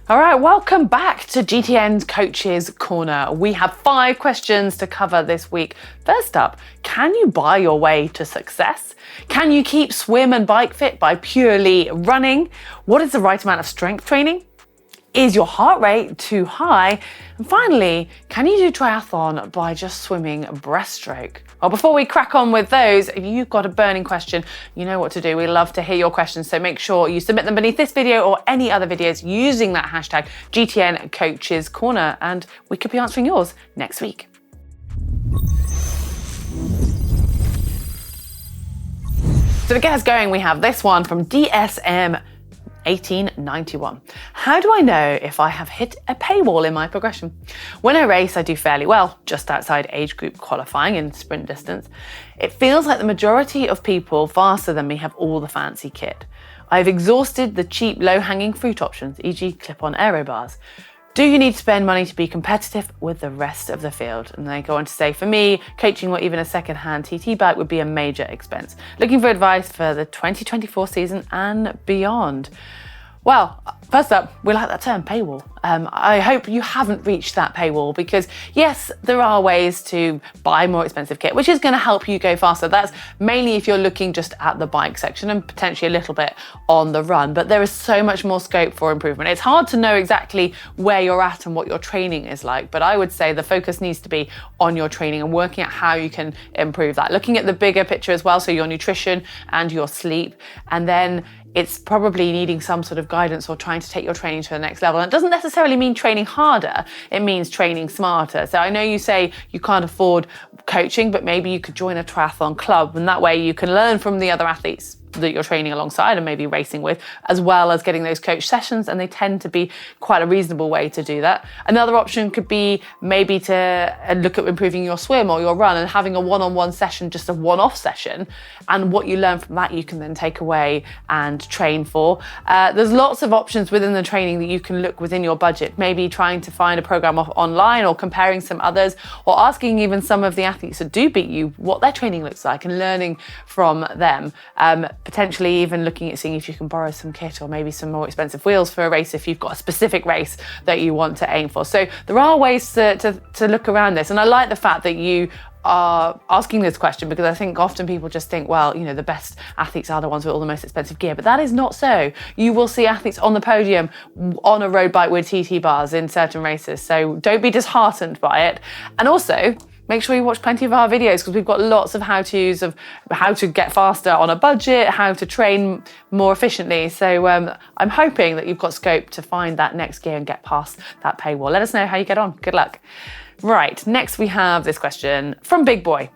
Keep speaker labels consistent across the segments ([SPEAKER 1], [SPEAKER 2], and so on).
[SPEAKER 1] All right, welcome back to GTN's Coaches Corner. We have 5 questions to cover this week. First up, can you buy your way to success? Can you keep swim and bike fit by purely running? What is the right amount of strength training? Is your heart rate too high? And finally, can you do triathlon by just swimming breaststroke? Well, before we crack on with those, if you've got a burning question, you know what to do. We love to hear your questions, so make sure you submit them beneath this video or any other videos using that hashtag GTN Coaches Corner, and we could be answering yours next week. So to get us going, we have this one from DSM 1891. How do I know if I have hit a paywall in my progression? When I race, I do fairly well, just outside age group qualifying in sprint distance. It feels like the majority of people faster than me have all the fancy kit. I've exhausted the cheap, low-hanging fruit options, e.g. clip-on aero bars. Do you need to spend money to be competitive with the rest of the field? And they go on to say, for me, coaching or even a second-hand TT bike would be a major expense. Looking for advice for the 2024 season and beyond. Well, first up, we like that term, paywall. I hope you haven't reached that paywall because yes, there are ways to buy more expensive kit, which is going to help you go faster. That's mainly if you're looking just at the bike section and potentially a little bit on the run, but there is so much more scope for improvement. It's hard to know exactly where you're at and what your training is like, but I would say the focus needs to be on your training and working out how you can improve that. Looking at the bigger picture as well, so your nutrition and your sleep, and then it's probably needing some sort of guidance or trying to take your training to the next level. And it doesn't necessarily mean training harder, it means training smarter. So I know you say you can't afford coaching, but maybe you could join a triathlon club, and that way you can learn from the other athletes that you're training alongside and maybe racing with, as well as getting those coach sessions, and they tend to be quite a reasonable way to do that. Another option could be maybe to look at improving your swim or your run and having a one-on-one session, just a one-off session, and what you learn from that you can then take away and train for. There's lots of options within the training that you can look within your budget, maybe trying to find a program online or comparing some others, or asking even some of the athletes that do beat you what their training looks like and learning from them. Potentially even looking at seeing if you can borrow some kit or maybe some more expensive wheels for a race if you've got a specific race that you want to aim for. So there are ways to look around this. And I like the fact that you are asking this question, because I think often people just think, well, you know, the best athletes are the ones with all the most expensive gear, but that is not so. You will see athletes on the podium on a road bike with TT bars in certain races. So don't be disheartened by it. And also, make sure you watch plenty of our videos, because we've got lots of how-tos of how to get faster on a budget, how to train more efficiently. So I'm hoping that you've got scope to find that next gear and get past that paywall. Let us know how you get on. Good luck. Right, next we have this question from Big Boy.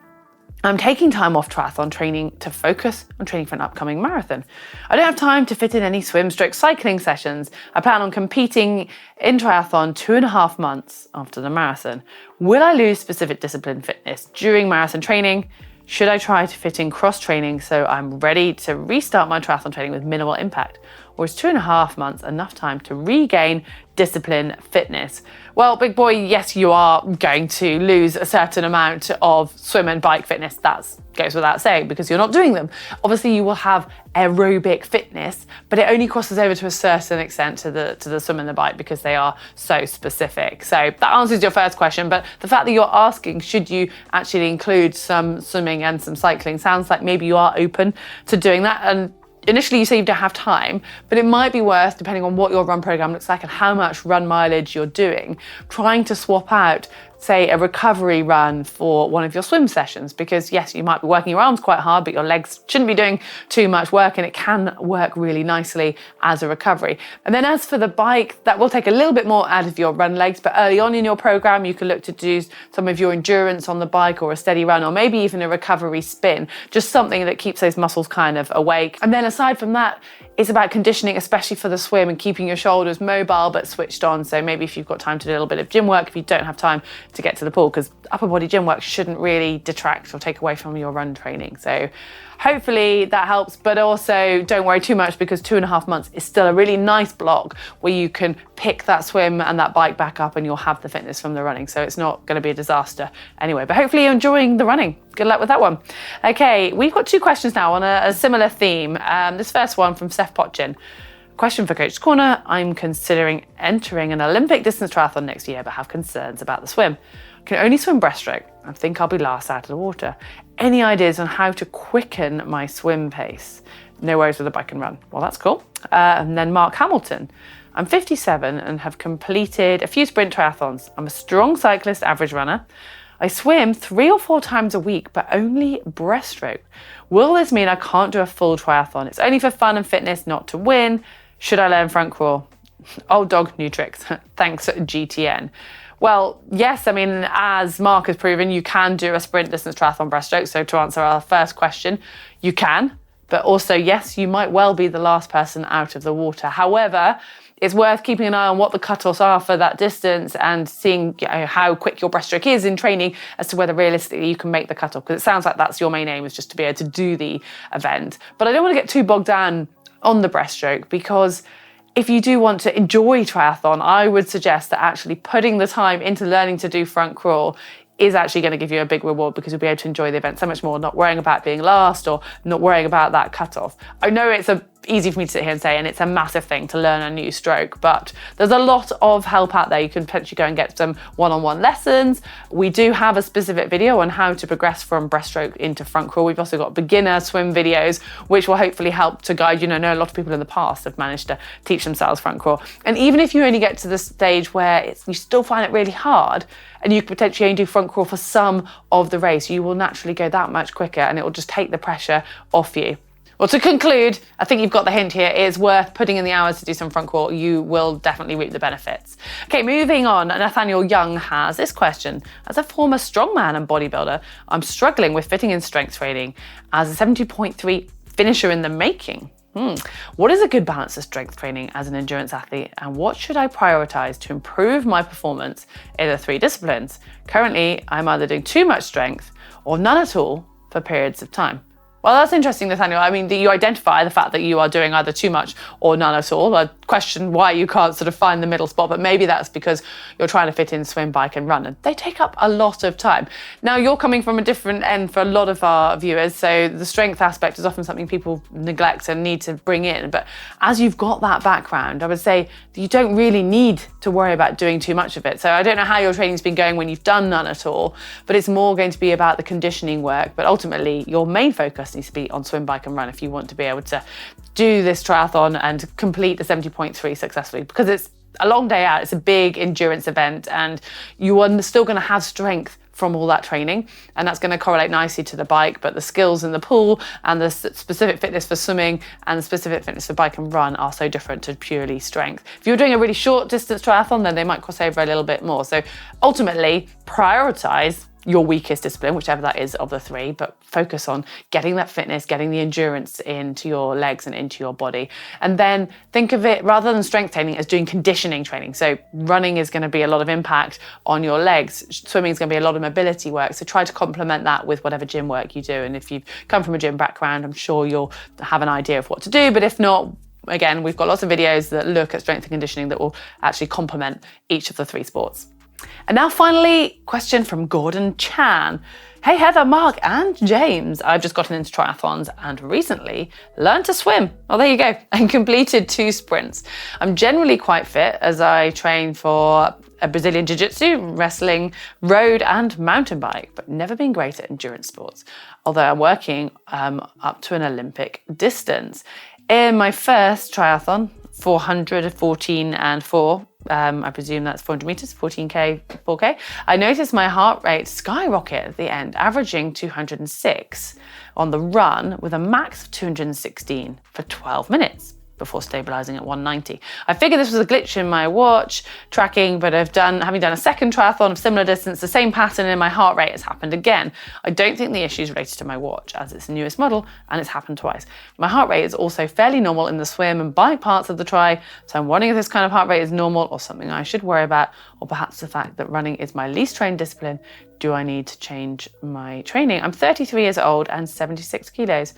[SPEAKER 1] I'm taking time off triathlon training to focus on training for an upcoming marathon. I don't have time to fit in any swim/stroke cycling sessions. I plan on competing in triathlon 2.5 months after the marathon. Will I lose specific discipline fitness during marathon training? Should I try to fit in cross training so I'm ready to restart my triathlon training with minimal impact? Or is 2.5 months enough time to regain discipline fitness? Well, Big Boy, yes, you are going to lose a certain amount of swim and bike fitness. That goes without saying, because you're not doing them. Obviously, you will have aerobic fitness, but it only crosses over to a certain extent to the swim and the bike, because they are so specific. So that answers your first question, but the fact that you're asking, should you actually include some swimming and some cycling, sounds like maybe you are open to doing that. And initially you say you don't have time, but it might be worth, depending on what your run program looks like and how much run mileage you're doing, trying to swap out, say, a recovery run for one of your swim sessions, because yes, you might be working your arms quite hard, but your legs shouldn't be doing too much work, and it can work really nicely as a recovery. And then as for the bike, that will take a little bit more out of your run legs, but early on in your program, you can look to do some of your endurance on the bike, or a steady run, or maybe even a recovery spin, just something that keeps those muscles kind of awake. And then aside from that, it's about conditioning, especially for the swim, and keeping your shoulders mobile but switched on. So maybe if you've got time to do a little bit of gym work, if you don't have time to get to the pool, because upper body gym work shouldn't really detract or take away from your run training. So hopefully that helps, but also don't worry too much, because 2.5 months is still a really nice block where you can pick that swim and that bike back up, and you'll have the fitness from the running. So it's not going to be a disaster anyway, but hopefully you're enjoying the running. Good luck with that one. Okay, we've got 2 questions now on a similar theme. This first one from Seth Potchin. Question for Coach's Corner. I'm considering entering an Olympic distance triathlon next year, but have concerns about the swim. I can only swim breaststroke and think I'll be last out of the water. Any ideas on how to quicken my swim pace? No worries with the bike and run. Well, that's cool. And then Mark Hamilton. I'm 57 and have completed a few sprint triathlons. I'm a strong cyclist, average runner. I swim 3 or 4 times a week, but only breaststroke. Will this mean I can't do a full triathlon? It's only for fun and fitness, not to win. Should I learn front crawl? Old dog, new tricks. Thanks, GTN. Well, yes, I mean, as Mark has proven, you can do a sprint distance triathlon breaststroke. So to answer our first question, you can. But also, yes, you might well be the last person out of the water. However, it's worth keeping an eye on what the cutoffs are for that distance and seeing how quick your breaststroke is in training as to whether realistically you can make the cutoff. Because it sounds like that's your main aim, is just to be able to do the event. But I don't want to get too bogged down on the breaststroke, because if you do want to enjoy triathlon, I would suggest that actually putting the time into learning to do front crawl is actually going to give you a big reward, because you'll be able to enjoy the event so much more, not worrying about being last or not worrying about that cutoff. I know it's easy for me to sit here and say, and it's a massive thing to learn a new stroke, but there's a lot of help out there. You can potentially go and get some one-on-one lessons. We do have a specific video on how to progress from breaststroke into front crawl. We've also got beginner swim videos, which will hopefully help to guide you. I know a lot of people in the past have managed to teach themselves front crawl. And even if you only get to the stage where you still find it really hard, and you could potentially only do front crawl for some of the race, you will naturally go that much quicker, and it will just take the pressure off you. Well, to conclude, I think you've got the hint here. It is worth putting in the hours to do some front crawl. You will definitely reap the benefits. Okay, moving on. Nathaniel Young has this question. As a former strongman and bodybuilder, I'm struggling with fitting in strength training as a 70.3 finisher in the making. What is a good balance of strength training as an endurance athlete, and what should I prioritize to improve my performance in the 3 disciplines? Currently, I'm either doing too much strength or none at all for periods of time. Well, that's interesting, Nathaniel. I mean, that you identify the fact that you are doing either too much or none at all. I question why you can't sort of find the middle spot, but maybe that's because you're trying to fit in swim, bike and run, and they take up a lot of time. Now, you're coming from a different end for a lot of our viewers, so the strength aspect is often something people neglect and need to bring in. But as you've got that background, I would say that you don't really need to worry about doing too much of it. So I don't know how your training's been going when you've done none at all, but it's more going to be about the conditioning work. But ultimately, your main focus needs to be on swim, bike and run if you want to be able to do this triathlon and complete the 70.3 successfully, because it's a long day out. It's a big endurance event, and you are still going to have strength from all that training, and that's going to correlate nicely to the bike. But the skills in the pool and the specific fitness for swimming and the specific fitness for bike and run are so different to purely strength. If you're doing a really short distance triathlon, then they might cross over a little bit more. So ultimately, prioritize your weakest discipline, whichever that is of the 3, but focus on getting that fitness, getting the endurance into your legs and into your body. And then think of it, rather than strength training, as doing conditioning training. So running is going to be a lot of impact on your legs. Swimming is going to be a lot of mobility work. So try to complement that with whatever gym work you do. And if you've come from a gym background, I'm sure you'll have an idea of what to do. But if not, again, we've got lots of videos that look at strength and conditioning that will actually complement each of the 3 sports. And now finally, question from Gordon Chan. Hey Heather, Mark and James, I've just gotten into triathlons and recently learned to swim. Well, there you go, and completed 2 sprints. I'm generally quite fit as I train for a Brazilian jiu-jitsu, wrestling, road and mountain bike, but never been great at endurance sports, although I'm working up to an Olympic distance. In my first triathlon, 400, 14 and 4, I presume that's 400 meters, 14K, 4K. I noticed my heart rate skyrocket at the end, averaging 206 on the run with a max of 216 for 12 minutes before stabilizing at 190. I figured this was a glitch in my watch tracking, but having done a second triathlon of similar distance, the same pattern in my heart rate has happened again. I don't think the issue is related to my watch, as it's the newest model and it's happened twice. My heart rate is also fairly normal in the swim and bike parts of the tri, so I'm wondering if this kind of heart rate is normal or something I should worry about, or perhaps the fact that running is my least trained discipline do I need to change my training? I'm 33 years old and 76 kilos.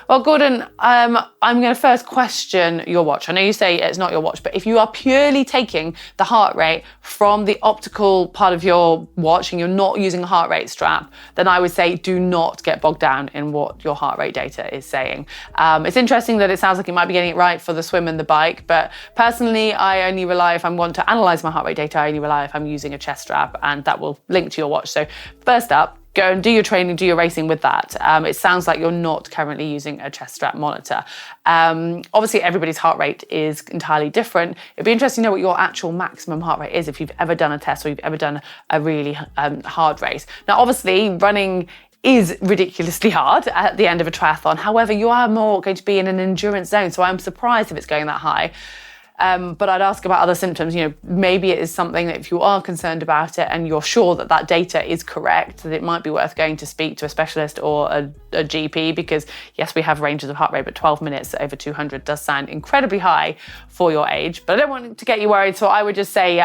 [SPEAKER 1] Well, Gordon, I'm going to first question your watch. I know you say it's not your watch, but if you are purely taking the heart rate from the optical part of your watch and you're not using a heart rate strap, then I would say do not get bogged down in what your heart rate data is saying. It's interesting that it sounds like you might be getting it right for the swim and the bike, but personally, I only rely, if I want to analyze my heart rate data, I only rely if I'm using a chest strap, and that will link to your watch. So first up, go and do your training, do your racing with that. It sounds like you're not currently using a chest strap monitor. Obviously, everybody's heart rate is entirely different. It'd be interesting to know what your actual maximum heart rate is if you've ever done a test or you've ever done a really hard race. Now, obviously, running is ridiculously hard at the end of a triathlon. However, you are more going to be in an endurance zone, so I'm surprised if it's going that high. But I'd ask about other symptoms. Maybe it is something that if you are concerned about it and you're sure that that data is correct, that it might be worth going to speak to a specialist or a GP, because yes, we have ranges of heart rate, but 12 minutes over 200 does sound incredibly high for your age. But I don't want to get you worried, so I would just say,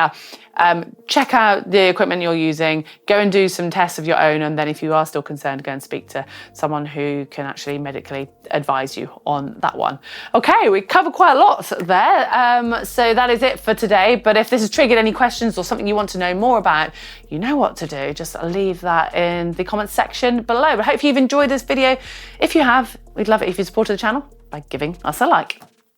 [SPEAKER 1] check out the equipment you're using, go and do some tests of your own, and then if you are still concerned, go and speak to someone who can actually medically advise you on that one. Okay, we covered quite a lot there, so that is it for today. But if this has triggered any questions or something you want to know more about, you know what to do. Just leave that in the comments section below. But hopefully you've enjoyed this video. If you have, we'd love it if you supported the channel by giving us a like.